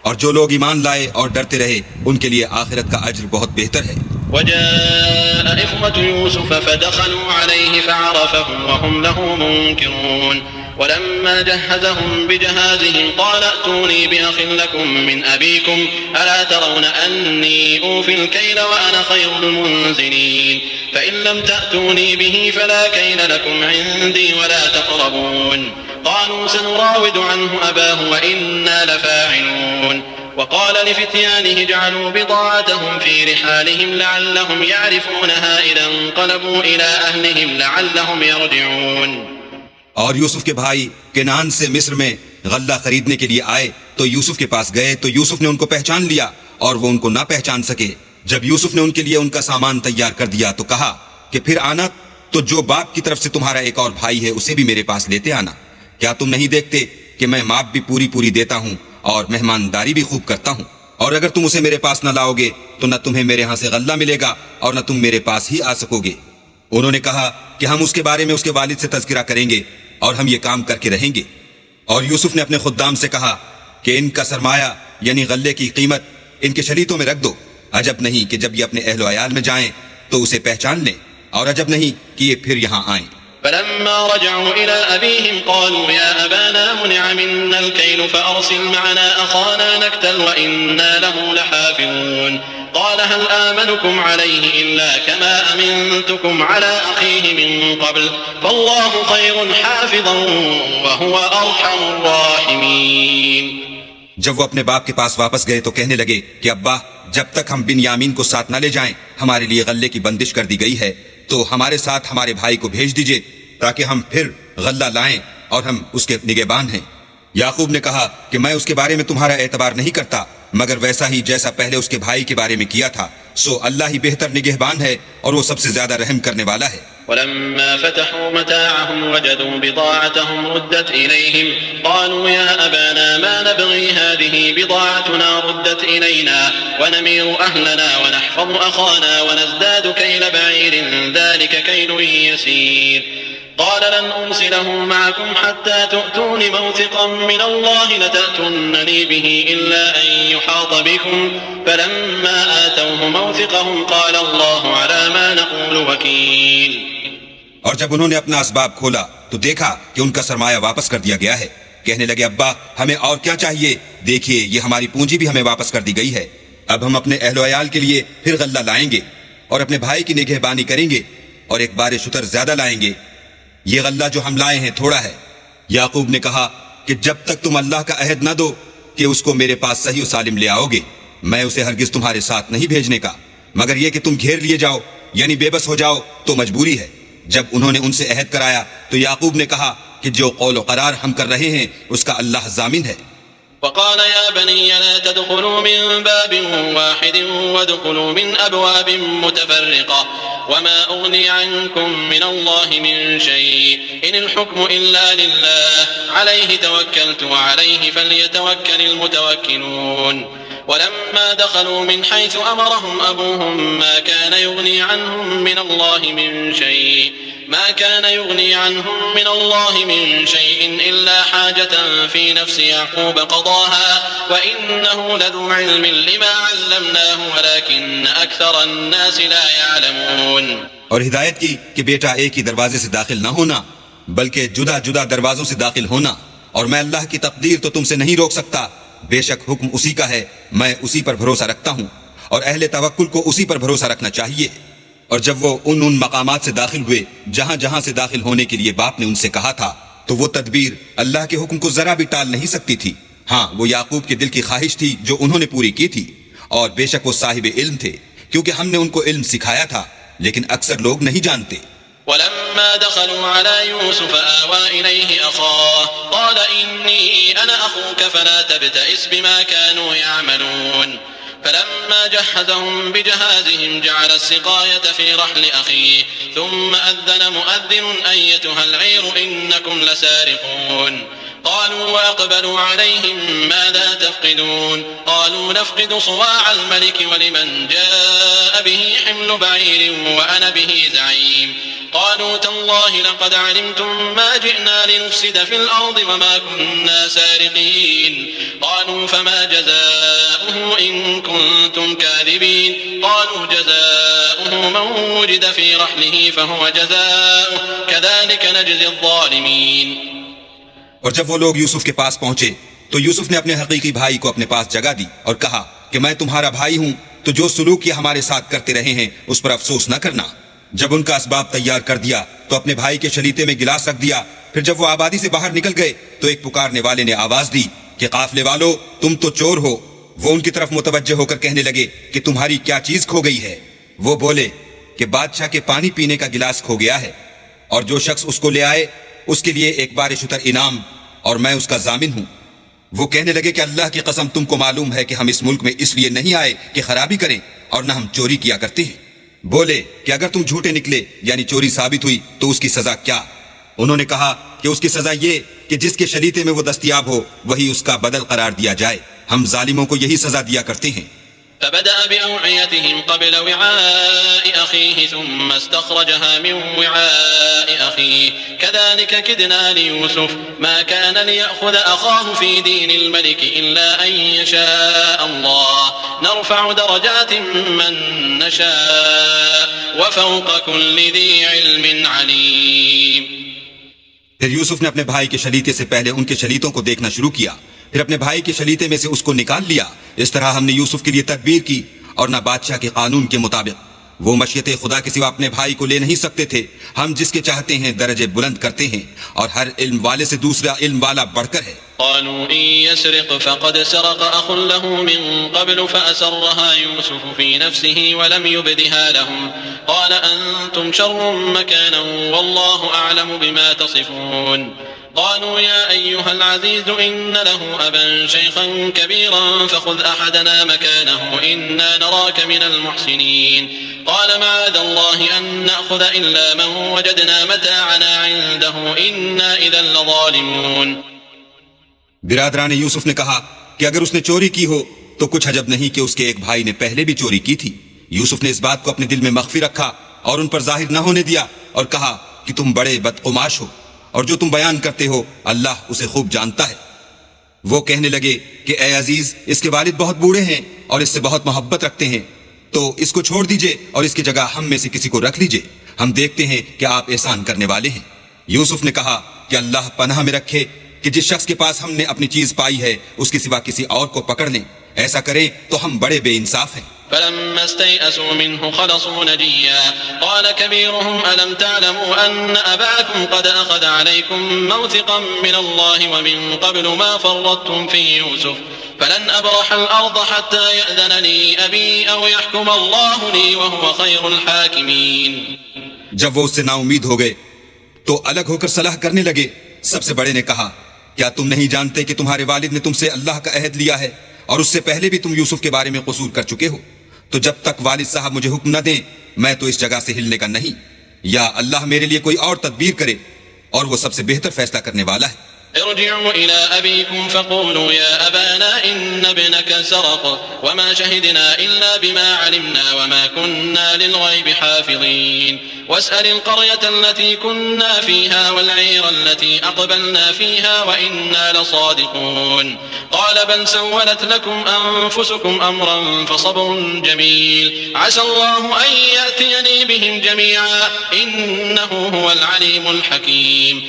اور جو لوگ ایمان لائے اور ڈرتے رہے ان کے لیے آخرت کا اجر بہت بہتر ہے. وجاء إخوة يوسف فدخلوا عليه فعرفهم وهم له منكرون. ولما جهزهم بجهازهم قال ائتوني بأخ لكم من أبيكم ألا ترون أني أوفي الكيل وأنا خير المنزلين. فإن لم تأتوني به فلا كيل لكم عندي ولا تقربون. قالوا سنراود عنه أباه وإنا لفاعلون. وقال لفتيانه اجعلوا بضاعتهم في رحالهم لعلهم يعرفونها إذا انقلبوا إلى أهلهم لعلهم يرجعون. اور یوسف کے بھائی کنعان سے مصر میں غلہ خریدنے کے لیے آئے تو یوسف کے پاس گئے تو یوسف نے ان کو پہچان لیا اور وہ ان کو نہ پہچان سکے. جب یوسف نے ان کے لیے ان کا سامان تیار کر دیا تو کہا کہ پھر آنا تو جو باپ کی طرف سے تمہارا ایک اور بھائی ہے اسے بھی میرے پاس لیتے آنا. کیا تم نہیں دیکھتے کہ میں ماپ بھی پوری پوری دیتا ہوں اور مہمانداری بھی خوب کرتا ہوں؟ اور اگر تم اسے میرے پاس نہ لاؤ گے تو نہ تمہیں میرے ہاں سے غلہ ملے گا اور نہ تم میرے پاس ہی آ سکو گے. انہوں نے کہا کہ ہم اس کے بارے میں اس کے والد سے تذکرہ کریں گے اور ہم یہ کام کر کے رہیں گے. اور یوسف نے اپنے خدام سے کہا کہ ان کا سرمایہ یعنی غلے کی قیمت ان کے شریطوں میں رکھ دو. عجب نہیں کہ جب یہ اپنے اہل و عیال میں جائیں تو اسے پہچان لیں، اور عجب نہیں کہ یہ پھر یہاں آئیں. فلما رجعوا إلى أبيهم قالوا يا أبانا منع منا الكيل فأرسل معنا أخانا نكتل وإنا له لحافظون. قال هل آمنكم عليه إلا كما أمنتكم على أخيه من قبل فالله خير حافظا وهو أرحم الراحمين. جب وہ اپنے باپ کے پاس واپس گئے تو کہنے لگے کہ ابا جب تک ہم بنیامین کو ساتھ نہ لے جائیں ہمارے لیے غلے کی بندش کر دی گئی ہے، تو ہمارے ساتھ ہمارے بھائی کو بھیج دیجئے تاکہ ہم پھر غلہ لائیں اور ہم اس کے نگہبان ہیں. یعقوب نے کہا کہ میں اس کے بارے میں تمہارا اعتبار نہیں کرتا مگر ویسا ہی جیسا پہلے اس کے بھائی کے بارے میں کیا تھا، سو اللہ ہی بہتر نگہبان ہے اور وہ سب سے زیادہ رحم کرنے والا ہے. ولما فتحوا متاعهم وجدوا بضاعتهم ردت إليهم قالوا يا أبانا ما نبغي هذه بضاعتنا ردت إلينا ونمير أهلنا ونحفظ أخانا ونزداد كيل بعير ذلك كيل يسير. قال لن أرسله معكم حتى تؤتون موثقا من الله لتأتونني به إلا أن يحاط بكم فلما آتوه موثقهم قال الله على ما نقول وكيل. اور جب انہوں نے اپنا اسباب کھولا تو دیکھا کہ ان کا سرمایہ واپس کر دیا گیا ہے. کہنے لگے ابا ہمیں اور کیا چاہیے، دیکھیے یہ ہماری پونجی بھی ہمیں واپس کر دی گئی ہے. اب ہم اپنے اہل و عیال کے لیے پھر غلہ لائیں گے اور اپنے بھائی کی نگہبانی کریں گے اور ایک بار شتر زیادہ لائیں گے. یہ غلہ جو ہم لائے ہیں تھوڑا ہے. یعقوب نے کہا کہ جب تک تم اللہ کا عہد نہ دو کہ اس کو میرے پاس صحیح و سالم لے آؤ گے، میں اسے ہرگز تمہارے ساتھ نہیں بھیجنے کا، مگر یہ کہ تم گھیر لیے جاؤ یعنی بے بس ہو جاؤ تو مجبوری ہے. جب انہوں نے ان سے عہد کرایا تو یعقوب نے کہا کہ جو قول و قرار ہم کر رہے ہیں اس کا اللہ ضامن ہے. وقال يا بني لا تدخلوا من باب واحد وادخلوا من أبواب متفرقة وما أغني عنكم من الله من شيء إن الحكم إلا لله عليه توكلت وعليه فليتوكل المتوكلون. ولما دخلوا من حيث أمرهم أبوهم ما كان يغني عنهم من الله من شيء إلا حاجة في نفس يعقوب قضاها وإنه لذو علم لما علمناه ولكن أكثر الناس لا يعلمون. اور ہدایت کی کہ بیٹا ایک ہی دروازے سے داخل نہ ہونا بلکہ جدا جدا دروازوں سے داخل ہونا، اور میں اللہ کی تقدیر تو تم سے نہیں روک سکتا. بے شک حکم اسی کا ہے، میں اسی پر بھروسہ رکھتا ہوں اور اہل توکل کو اسی پر بھروسہ رکھنا چاہیے. اور جب وہ ان مقامات سے داخل ہوئے جہاں جہاں سے داخل ہونے کے لیے باپ نے ان سے کہا تھا تو وہ تدبیر اللہ کے حکم کو ذرا بھی ٹال نہیں سکتی تھی. ہاں وہ یعقوب کے دل کی خواہش تھی جو انہوں نے پوری کی تھی، اور بے شک وہ صاحب علم تھے کیونکہ ہم نے ان کو علم سکھایا تھا، لیکن اکثر لوگ نہیں جانتے. ولما دخلوا على يوسف آوى إليه أخاه قال إني أنا أخوك فلا تبتئس بما كانوا يعملون. فلما جهزهم بجهازهم جعل السقاية في رحل أخيه ثم أذن مؤذن أيتها العير إنكم لسارقون. قالوا وأقبلوا عليهم ماذا تفقدون قالوا نفقد صواع الملك ولمن جاء به حمل بعير وأنا به زعيم. قالوا تالله لقد علمتم ما جئنا لنفسد في الأرض وما كنا سارقين. قالوا فما جزاؤه إن كنتم كاذبين. قالوا جزاؤه من وجد في رحله فهو جزاؤه كذلك نجزي الظالمين. اور جب وہ لوگ یوسف کے پاس پہنچے تو یوسف نے اپنے حقیقی بھائی کو اپنے پاس جگہ دی اور کہا کہ میں تمہارا بھائی ہوں، تو جو سلوک یہ ہمارے ساتھ کرتے رہے ہیں اس پر افسوس نہ کرنا. جب ان کا اسباب تیار کر دیا تو اپنے بھائی کے شلیتے میں گلاس رکھ دیا. پھر جب وہ آبادی سے باہر نکل گئے تو ایک پکارنے والے نے آواز دی کہ قافلے والو تم تو چور ہو. وہ ان کی طرف متوجہ ہو کر کہنے لگے کہ تمہاری کیا چیز کھو گئی ہے؟ وہ بولے کہ بادشاہ کے پانی پینے کا گلاس کھو گیا ہے، اور جو شخص اس کو لے آئے اس کے لیے ایک بار شتر انعام، اور میں اس کا ضامن ہوں. وہ کہنے لگے کہ اللہ کی قسم تم کو معلوم ہے کہ ہم اس ملک میں اس لیے نہیں آئے کہ خرابی کریں اور نہ ہم چوری کیا کرتے ہیں. بولے کہ اگر تم جھوٹے نکلے یعنی چوری ثابت ہوئی تو اس کی سزا کیا؟ انہوں نے کہا کہ اس کی سزا یہ کہ جس کے شلیتے میں وہ دستیاب ہو وہی اس کا بدل قرار دیا جائے. ہم ظالموں کو یہی سزا دیا کرتے ہیں. فبدأ بأوعيتهم قبل وعاء أخيه ثم استخرجها من وعاء أخيه كذلك كدنا ليوسف ما كان ليأخذ أخاه في دين الملك إلا أن يشاء الله نرفع درجات من نشاء وفوق كل ذي علم عليم. پھر یوسف نے اپنے بھائی کے شلیتے سے پہلے ان کے شلیتوں کو دیکھنا شروع کیا، پھر اپنے بھائی کے شلیتے میں سے اس کو نکال لیا. اس طرح ہم نے یوسف کے لیے تدبیر کی اور نہ بادشاہ کے قانون کے مطابق. وہ مشیت خدا کے سوا اپنے بھائی کو لے نہیں سکتے تھے. ہم جس کے چاہتے ہیں درجے بلند کرتے ہیں اور ہر علم والے سے دوسرا علم والا بڑھ کر ہے. قالوا إن يسرق فقد سرق أخ له من قبل فأسرها يوسف في نفسه ولم يبدها لهم قال أنتم شر مكانا والله أعلم بما تصفون. قالوا يا أيها العزيز إن له أبا شيخا كبيرا فخذ أحدنا مكانه إنا نراك من المحسنين. قال معاذ الله أن نأخذ إلا من وجدنا متاعنا عنده إنا إذا لظالمون. برادران یوسف نے کہا کہ اگر اس نے چوری کی ہو تو کچھ عجب نہیں کہ اس کے ایک بھائی نے پہلے بھی چوری کی تھی. یوسف نے اس بات کو اپنے دل میں مخفی رکھا اور ان پر ظاہر نہ ہونے دیا اور کہا کہ تم بڑے بدقماش ہو اور جو تم بیان کرتے ہو اللہ اسے خوب جانتا ہے. وہ کہنے لگے کہ اے عزیز اس کے والد بہت بوڑھے ہیں اور اس سے بہت محبت رکھتے ہیں. تو اس کو چھوڑ دیجئے اور اس کی جگہ ہم میں سے کسی کو رکھ لیجئے، ہم دیکھتے ہیں کہ آپ احسان کرنے والے ہیں۔ یوسف نے کہا کہ اللہ پناہ میں رکھے کہ جس شخص کے پاس ہم نے اپنی چیز پائی ہے اس کے سوا کسی اور کو پکڑ لیں، ایسا کریں تو ہم بڑے بے انصاف ہیں۔ فلما استيئسوا منه خلصوا نجيا قال كبيرهم ألم تعلموا أن أباكم قد أخذ عليكم موثقا من الله ومن قبل ما فرطتم في يوسف فلن أبرح الأرض حتى يأذن لي أبي أو يحكم الله لي وهو خير الحاكمين۔ جب وہ اس سے نا امید ہو گئے تو الگ ہو کر صلاح کرنے لگے۔ سب سے بڑے نے کہا کیا تم نہیں جانتے کہ تمہارے والد نے تم سے اللہ کا عہد لیا ہے اور اس سے پہلے بھی تم یوسف کے بارے میں قصور کر چکے ہو؟ تو جب تک والد صاحب مجھے حکم نہ دیں میں تو اس جگہ سے ہلنے کا نہیں، یا اللہ میرے لیے کوئی اور تدبیر کرے، اور وہ سب سے بہتر فیصلہ کرنے والا ہے۔ ارجعوا إلى أبيكم فقولوا يا أبانا إن ابنك سرق وما شهدنا إلا بما علمنا وما كنا للغيب حافظين واسأل القرية التي كنا فيها والعير التي أقبلنا فيها وإنا لصادقون قال بل سولت لكم أنفسكم أمرا فصبر جميل عسى الله أن يأتيني بهم جميعا إنه هو العليم الحكيم۔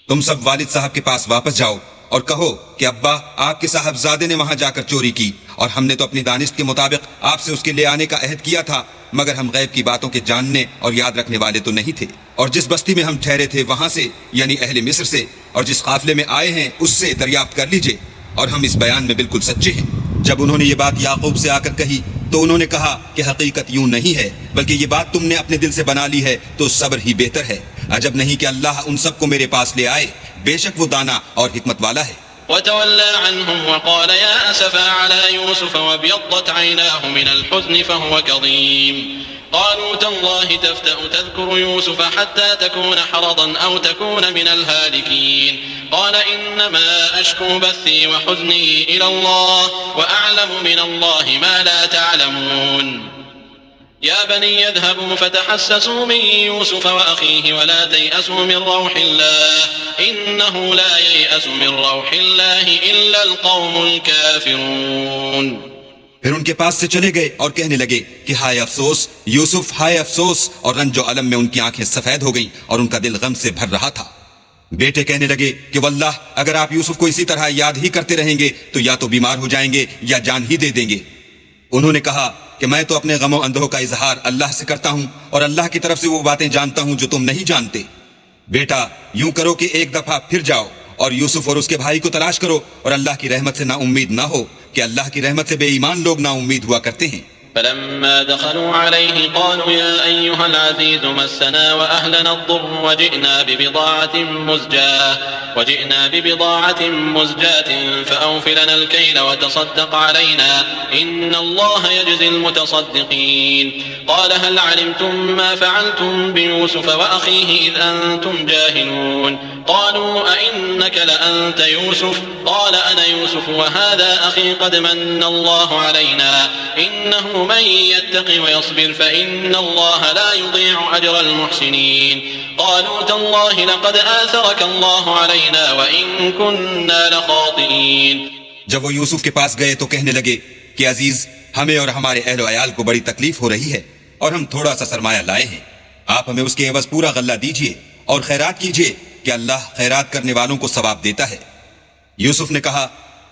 تم سب والد صاحب کے پاس واپس جاؤ اور کہو کہ ابا آپ کے صاحبزادے نے وہاں جا کر چوری کی، اور ہم نے تو اپنی دانست کے مطابق آپ سے اس کے لے آنے کا عہد کیا تھا، مگر ہم غیب کی باتوں کے جاننے اور یاد رکھنے والے تو نہیں تھے، اور جس بستی میں ہم ٹھہرے تھے وہاں سے یعنی اہل مصر سے اور جس قافلے میں آئے ہیں اس سے دریافت کر لیجئے، اور ہم اس بیان میں بالکل سچے ہیں۔ جب انہوں نے یہ بات یعقوب سے آ کر کہی تو انہوں نے کہا کہ حقیقت یوں نہیں ہے بلکہ یہ بات تم نے اپنے دل سے بنا لی ہے تو صبر ہی بہتر ہے، عجب نہیں کہ اللہ ان سب کو میرے پاس لے آئے، بے شک وہ دانا اور حکمت والا ہے۔ وتولى عنهم وقال يا أسفا على يوسف وابيضت عيناه من الحزن فهو كظيم قالوا تالله تفتأ تذكر يوسف حتى تكون حرضا أو تكون من الهالكين قال إنما أشكو بثي وحزني إلى الله وأعلم من الله ما لا تعلمون يا بني اذهبوا فتحسسوا من يوسف وأخيه ولا تيأسوا من روح الله إنه لا ييأس من روح الله إلا القوم الكافرون۔ پھر ان کے پاس سے چلے گئے اور کہنے لگے کہ ہائے افسوس یوسف، ہائے افسوس، اور رنج و الم میں ان کی آنکھیں سفید ہو گئیں اور ان کا دل غم سے بھر رہا تھا۔ بیٹے کہنے لگے کہ واللہ اگر آپ یوسف کو اسی طرح یاد ہی کرتے رہیں گے تو یا تو بیمار ہو جائیں گے یا جان ہی دے دیں گے۔ انہوں نے کہا کہ میں تو اپنے غم و اندوہ کا اظہار اللہ سے کرتا ہوں اور اللہ کی طرف سے وہ باتیں جانتا ہوں جو تم نہیں جانتے۔ بیٹا یوں کرو کہ ایک دفعہ پھر جاؤ اور یوسف اور اس کے بھائی کو تلاش کرو، اور اللہ کی رحمت سے نا امید نہ ہو کہ اللہ کی رحمت سے بے ایمان لوگ نا امید ہوا کرتے ہیں۔ فلما دخلوا عليه قالوا يا أيها العزيز مسنا وأهلنا الضر وجئنا ببضاعة مزجاة فأوف لنا الكيل وتصدق علينا إن الله يجزي المتصدقين قال هل علمتم ما فعلتم بيوسف وأخيه إذ أنتم جاهلون قالوا أئنك لأنت يوسف قال أنا يوسف وهذا أخي قد من الله علينا إنه من يتق ويصبر فإن الله لا يضيع أجر المحسنين قالوا تالله لقد آثرك الله علينا وإن كنا لخاطئين۔ جب وہ یوسف کے پاس گئے تو کہنے لگے کہ عزیز ہمیں اور ہمارے اہل و عیال کو بڑی تکلیف ہو رہی ہے اور ہم تھوڑا سا سرمایہ لائے ہیں، آپ ہمیں اس کے عوض پورا غلہ دیجئے اور خیرات کیجئے کہ اللہ خیرات کرنے والوں کو ثواب دیتا ہے۔ یوسف نے کہا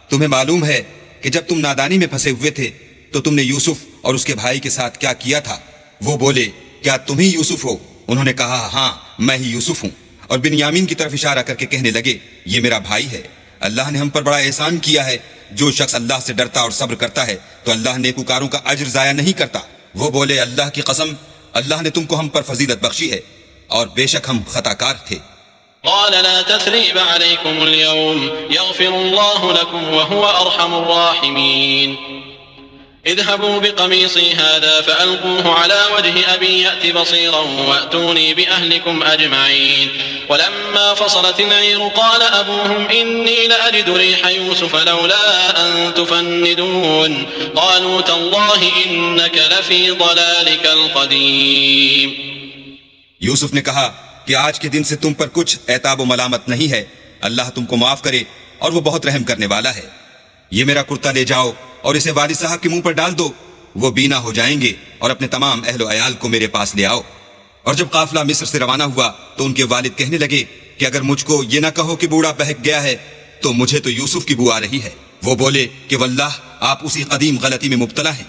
تمہیں معلوم ہے کہ جب تم نادانی میں پھنسے ہوئے تھے تو تم نے یوسف اور اس کے بھائی کے ساتھ کیا کیا تھا؟ وہ بولے کیا تم ہی یوسف ہو؟ انہوں نے کہا ہاں میں ہی یوسف ہوں، اور بنیامین کی طرف اشارہ کر کے کہنے لگے یہ میرا بھائی ہے، اللہ نے ہم پر بڑا احسان کیا ہے، جو شخص اللہ سے ڈرتا اور صبر کرتا ہے تو اللہ نیکوکاروں کا اجر ضائع نہیں کرتا۔ وہ بولے اللہ کی قسم اللہ نے تم کو ہم پر فضیلت بخشی ہے اور بے شک ہم خطا کار تھے۔ قال لا تثريب عليكم اليوم يغفر الله لكم وهو أرحم الراحمين اذهبوا بقميصي هذا فألقوه على وجه أبي يأت بصيرا وأتوني بأهلكم أجمعين ولما فصلت العير قال أبوهم إني لأجد ريح يوسف لولا أن تفندون قالوا تالله إنك لفي ضلالك القديم۔ یوسف نے کہا کہ آج کے دن سے تم پر کچھ عتاب و ملامت نہیں ہے، اللہ تم کو معاف کرے اور وہ بہت رحم کرنے والا ہے۔ یہ میرا کرتا لے جاؤ اور اسے والد صاحب کے منہ پر ڈال دو، وہ بینا ہو جائیں گے اور اپنے تمام اہل و عیال کو میرے پاس لے آؤ۔ اور جب قافلہ مصر سے روانہ ہوا تو ان کے والد کہنے لگے کہ اگر مجھ کو یہ نہ کہو کہ بوڑھا بہک گیا ہے تو مجھے تو یوسف کی بو آ رہی ہے۔ وہ بولے کہ واللہ آپ اسی قدیم غلطی میں مبتلا ہیں۔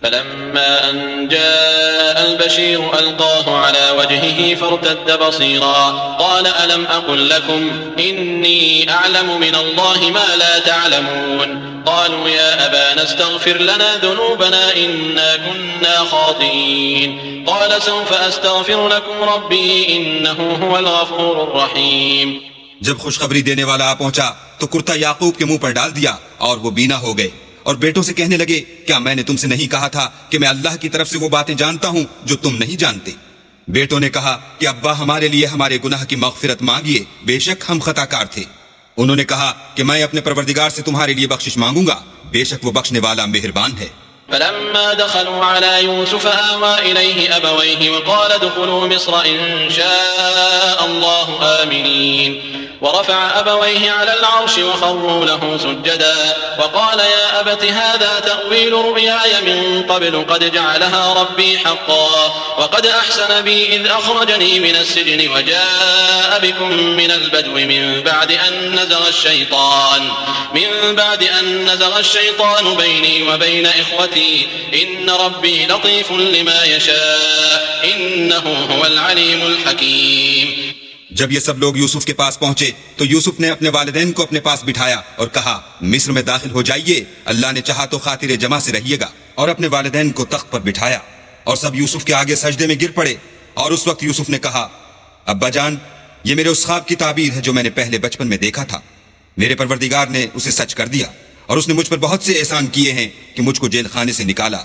فلما أن جاء البشير ألقاه على وجهه فارتد بصيرا قال ألم أقل لكم إني أعلم من الله ما لا تعلمون قالوا يا أبانا استغفر لنا ذنوبنا إنا كنا خاطئين قال سوف أستغفر لكم ربي إنه هو الغفور الرحيم۔ جب خوشخبری دینے والا آ پہنچا تو کرتا یعقوب کے منہ پر ڈال دیا اور وہ بینا ہو گئے، اور بیٹوں سے کہنے لگے کیا میں نے تم سے نہیں کہا تھا کہ میں اللہ کی طرف سے وہ باتیں جانتا ہوں جو تم نہیں جانتے؟ بیٹوں نے کہا کہ ابا ہمارے لیے ہمارے گناہ کی مغفرت مانگیے، بے شک ہم خطا کار تھے۔ انہوں نے کہا کہ میں اپنے پروردگار سے تمہارے لیے بخشش مانگوں گا، بے شک وہ بخشنے والا مہربان ہے۔ فلما دخلوا على يوسف آوى إليه أبويه وقال ادخلوا مصر إن شاء الله آمنين ورفع أبويه على العرش وخروا له سجدا وقال يا أبت هذا تأويل رؤياي من قبل قد جعلها ربي حقا وقد أحسن بي إذ أخرجني من السجن وجاء بكم من البدو من بعد أن نزغ الشيطان بيني وبين إخوتي إن ربي لطيف لما يشاء إنه هو العليم الحكيم۔ جب یہ سب لوگ یوسف کے پاس پہنچے تو یوسف نے اپنے والدین کو اپنے پاس بٹھایا اور کہا مصر میں داخل ہو جائیے، اللہ نے چاہا تو خاطر جمع سے رہیے گا، اور اپنے والدین کو تخت پر بٹھایا اور سب یوسف کے آگے سجدے میں گر پڑے۔ اور اس وقت یوسف نے کہا ابا جان، یہ میرے اس خواب کی تعبیر ہے جو میں نے پہلے بچپن میں دیکھا تھا، میرے پروردگار نے اسے سچ کر دیا اور اس نے مجھ پر بہت سے احسان کیے ہیں کہ مجھ کو جیل خانے سے نکالا،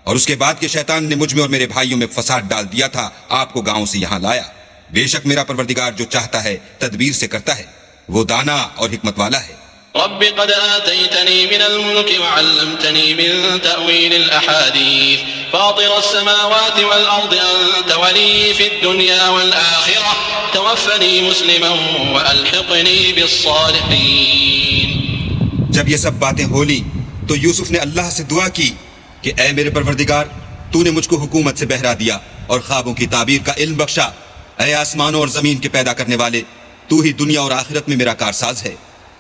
اور اس کے بعد کہ شیطان نے مجھ میں اور میرے بھائیوں میں فساد ڈال دیا تھا آپ کو گاؤں سے یہاں لایا۔ بے شک میرا پروردگار جو چاہتا ہے تدبیر سے کرتا ہے، وہ دانا اور حکمت والا ہے۔ رب قد آتيتني من الملك وعلمتني من تأويل الأحاديث فاطر السماوات والأرض أنت ولي في الدنيا والآخرة توفني مسلما وألحقني بالصالحين۔ جب یہ سب باتیں ہو لی تو یوسف نے اللہ سے دعا کی کہ اے میرے پروردگار، تو نے مجھ کو حکومت سے بہرا دیا اور خوابوں کی تعبیر کا علم بخشا۔ اے آسمانوں اور زمین کے پیدا کرنے والے، تو ہی دنیا اور آخرت میں میرا کارساز ہے،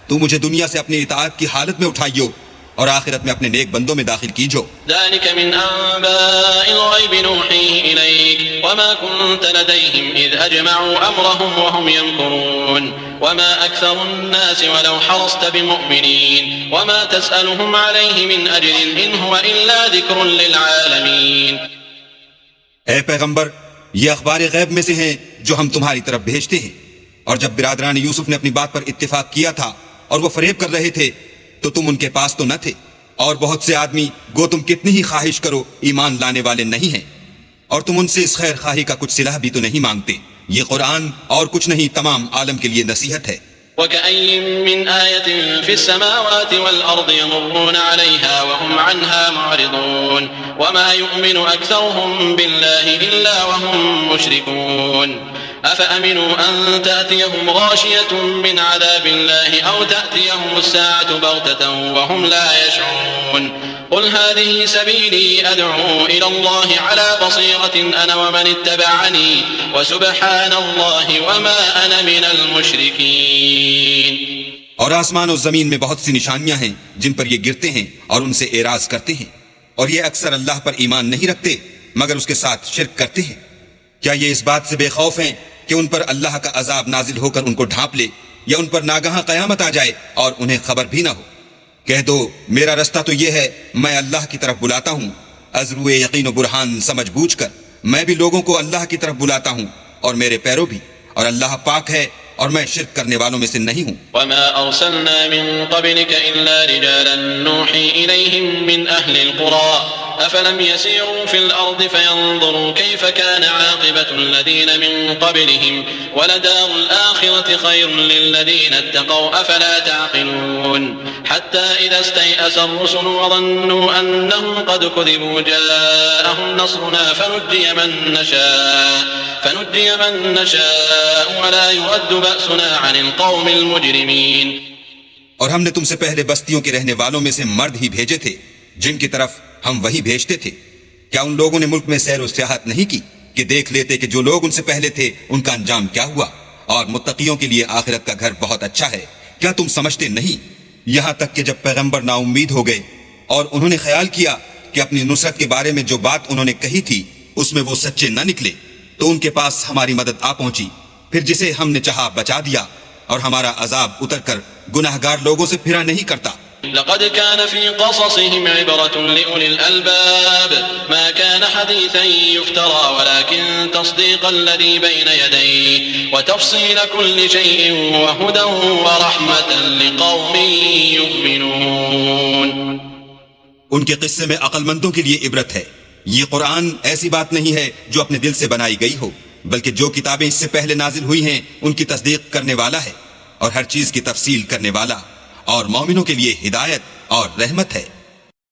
تو مجھے دنیا سے اپنی اطاعت کی حالت میں اٹھائیو اور آخرت میں اپنے نیک بندوں میں داخل کیجو۔ ذلك من أنباء الغيب نوحيه إليك وما كنت لديهم إذ أجمعوا أمرهم وهم يمكرون وما أكثر الناس ولو حرصت بمؤمنين وما تسألهم عليه من أجر إن هو إلا ذكر للعالمين۔ اے پیغمبر، یہ اخبار غیب میں سے ہیں جو ہم تمہاری طرف بھیجتے ہیں۔ اور جب برادران یوسف نے اپنی بات پر اتفاق کیا تھا اور وہ فریب کر رہے تھے تو تم ان کے پاس تو نہ تھے، اور بہت سے آدمی گو تم کتنی ہی خواہش کرو ایمان لانے والے نہیں ہیں، اور تم ان سے اس خیر خواہی کا کچھ صلہ بھی تو نہیں مانگتے۔ یہ قرآن اور کچھ نہیں تمام عالم کے لیے نصیحت ہے۔ وكأي من آية في السماوات والأرض يمرون عليها وهم عنها معرضون وما يؤمن أكثرهم بالله إلا وهم مشركون أفأمنوا أن تأتيهم غاشية من عذاب الله أو تأتيهم الساعة بغتة وهم لا يشعرون قل هذه سبيلي أدعو إلى الله على بصيرة أنا ومن اتبعني وسبحان الله وما أنا من المشركين۔ اور آسمان و زمین میں بہت سی نشانیاں ہیں جن پر یہ گرتے ہیں اور ان سے اعراض کرتے ہیں، اور یہ اکثر اللہ پر ایمان نہیں رکھتے مگر اس کے ساتھ شرک کرتے ہیں۔ کیا یہ اس بات سے بے خوف ہیں کہ ان پر اللہ کا عذاب نازل ہو کر ان کو ڈھانپ لے، یا ان پر ناگہاں قیامت آ جائے اور انہیں خبر بھی نہ ہو؟ کہہ دو میرا رستہ تو یہ ہے، میں اللہ کی طرف بلاتا ہوں ازرو یقین و برہان سمجھ بوجھ کر، میں بھی لوگوں کو اللہ کی طرف بلاتا ہوں اور میرے پیرو بھی، اور اللہ پاک ہے اور میں شرک کرنے والوں میں سے نہیں ہوں۔ وما أرسلنا من قبلك إلا رجالا نوحي إليهم من أهل القرى أفلم يسيروا في الأرض فينظروا كيف كان عاقبة الذين من قبلهم ولدار الآخرة خير للذين اتقوا أفلا تعقلون حتى إذا استيأس الرسل وظنوا أنهم قد كذبوا جاءهم نصرنا فنجي من نشاء ولا يرد بأسنا عن القوم المجرمين۔ اور ہم نے تم سے پہلے بستیوں کے رہنے والوں میں سے مرد ہی بھیجے تھے جن کی طرف ہم وہی بھیجتے تھے۔ کیا ان لوگوں نے ملک میں سیر و سیاحت نہیں کی کہ دیکھ لیتے کہ جو لوگ ان سے پہلے تھے ان کا انجام کیا ہوا، اور متقیوں کے لیے آخرت کا گھر بہت اچھا ہے۔ کیا تم سمجھتے نہیں؟ یہاں تک کہ جب پیغمبر نا امید ہو گئے اور انہوں نے خیال کیا کہ اپنی نصرت کے بارے میں جو بات انہوں نے کہی تھی اس میں وہ سچے نہ نکلے، تو ان کے پاس ہماری مدد آ پہنچی، پھر جسے ہم نے چاہا بچا دیا، اور ہمارا عذاب اتر کر گناہگار لوگوں سے پھرا نہیں کرتا۔ لقد كان في قصصهم عبرة لأولي الألباب ما كان حديثا يفترى ولكن تصديق الذي بين يديه وتفصيل كل شيء وهدى ورحمة لقوم يؤمنون۔ ان کے قصے میں عقل مندوں کے لیے عبرت ہے۔ یہ قرآن ایسی بات نہیں ہے جو اپنے دل سے بنائی گئی ہو، بلکہ جو کتابیں اس سے پہلے نازل ہوئی ہیں ان کی تصدیق کرنے والا ہے، اور ہر چیز کی تفصیل کرنے والا، اور مومنوں کے لیے ہدایت اور رحمت ہے۔